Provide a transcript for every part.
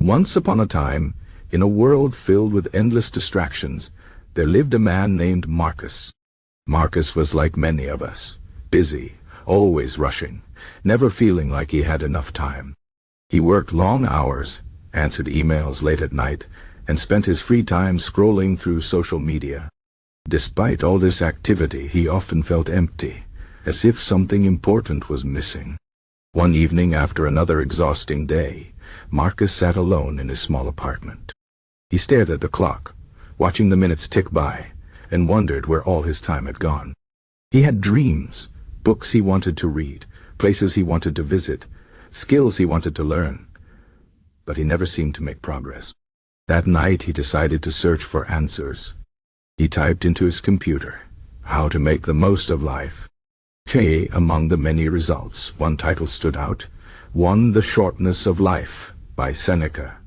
Once upon a time, in a world filled with endless distractions, there lived a man named Marcus. Marcus was like many of us, busy, always rushing, never feeling like he had enough time. He worked long hours, answered emails late at night, and spent his free time scrolling through social media. Despite all this activity, he often felt empty, as if something important was missing. One evening after another exhausting day, Marcus sat alone in his small apartment. He stared at the clock, watching the minutes tick by, and wondered where all his time had gone. He had dreams, books he wanted to read, places he wanted to visit, skills he wanted to learn, but he never seemed to make progress. That night he decided to search for answers. He typed into his computer, "How to make the most of life." Among the many results, one title stood out, The Shortness of Life by Seneca.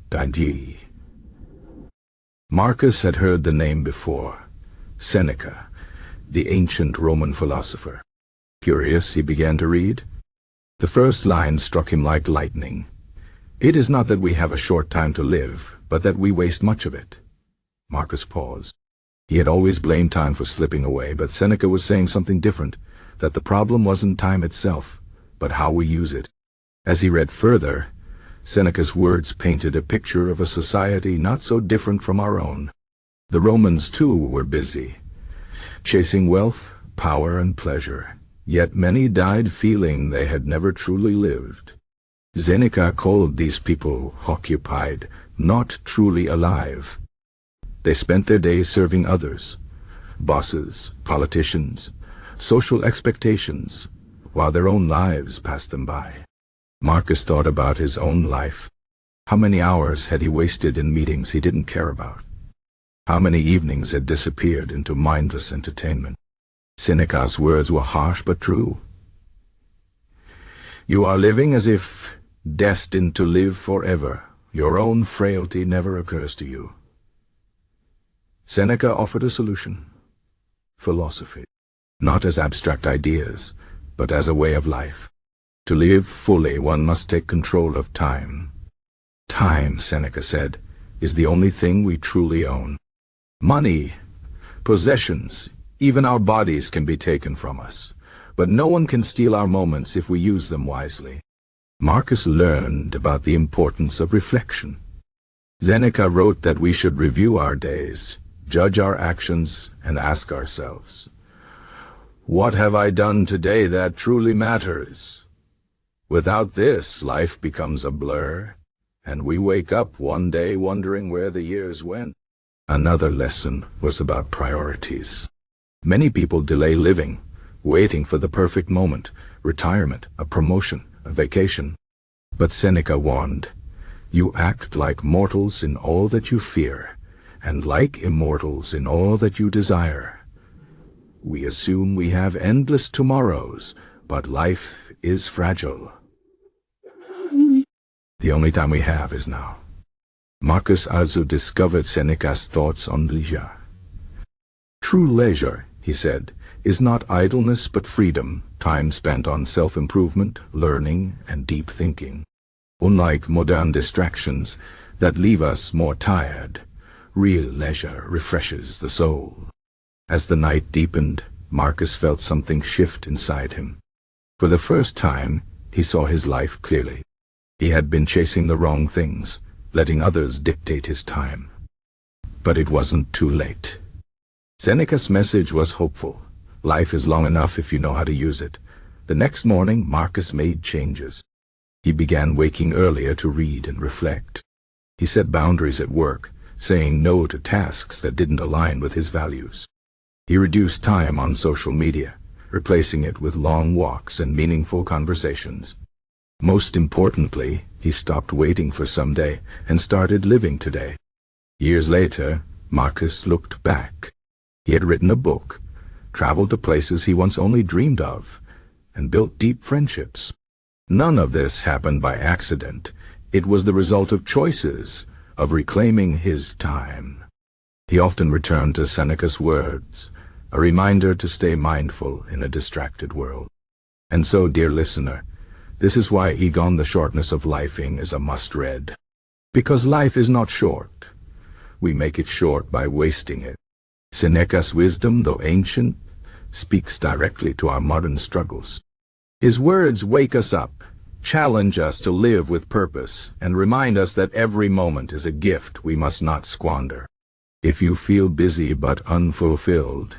Marcus had heard the name before, Seneca, the ancient Roman philosopher. Curious, he began to read. The first line struck him like lightning. "It is not that we have a short time to live, but that we waste much of it." Marcus paused. He had always blamed time for slipping away, but Seneca was saying something different, that the problem wasn't time itself, but how we use it. As he read further, Seneca's words painted a picture of a society not so different from our own. The Romans, too, were busy, chasing wealth, power, and pleasure, yet many died feeling they had never truly lived. Seneca called these people occupied, not truly alive. They spent their days serving others, bosses, politicians, social expectations, while their own lives passed them by. Marcus thought about his own life. How many hours had he wasted in meetings he didn't care about? How many evenings had disappeared into mindless entertainment? Seneca's words were harsh but true. You are living as if destined to live forever. Your own frailty never occurs to you. Seneca offered a solution. Philosophy. Not as abstract ideas, but as a way of life. To live fully, one must take control of time. Time, Seneca said, is the only thing we truly own. Money, possessions, even our bodies can be taken from us, but no one can steal our moments if we use them wisely. Marcus learned about the importance of reflection. Seneca wrote that we should review our days, judge our actions, and ask ourselves, what have I done today that truly matters? Without this, life becomes a blur, and we wake up one day wondering where the years went. Another lesson was about priorities. Many people delay living, waiting for the perfect moment, retirement, a promotion, a vacation. But Seneca warned, you act like mortals in all that you fear, and like immortals in all that you desire. We assume we have endless tomorrows, but life is fragile. The only time we have is now. Marcus also discovered Seneca's thoughts on leisure. True leisure, he said, is not idleness but freedom, time spent on self-improvement, learning, and deep thinking. Unlike modern distractions that leave us more tired, real leisure refreshes the soul. As the night deepened, Marcus felt something shift inside him. For the first time, he saw his life clearly. He had been chasing the wrong things, letting others dictate his time. But it wasn't too late. Seneca's message was hopeful. Life is long enough if you know how to use it. The next morning, Marcus made changes. He began waking earlier to read and reflect. He set boundaries at work, saying no to tasks that didn't align with his values. He reduced time on social media, replacing it with long walks and meaningful conversations. Most importantly, he stopped waiting for someday and started living today. Years later, Marcus looked back. He had written a book, traveled to places he once only dreamed of, and built deep friendships. None of this happened by accident. It was the result of choices, of reclaiming his time. He often returned to Seneca's words, a reminder to stay mindful in a distracted world. And so, dear listener, this is why The Shortness of Life is a must-read. Because life is not short. We make it short by wasting it. Seneca's wisdom, though ancient, speaks directly to our modern struggles. His words wake us up, challenge us to live with purpose, and remind us that every moment is a gift we must not squander. If you feel busy but unfulfilled,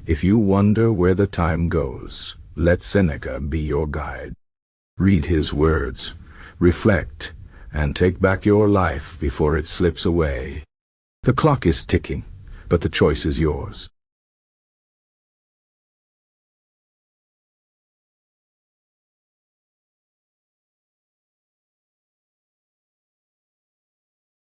if you wonder where the time goes, let Seneca be your guide. Read his words, reflect, and take back your life before it slips away. The clock is ticking, but the choice is yours.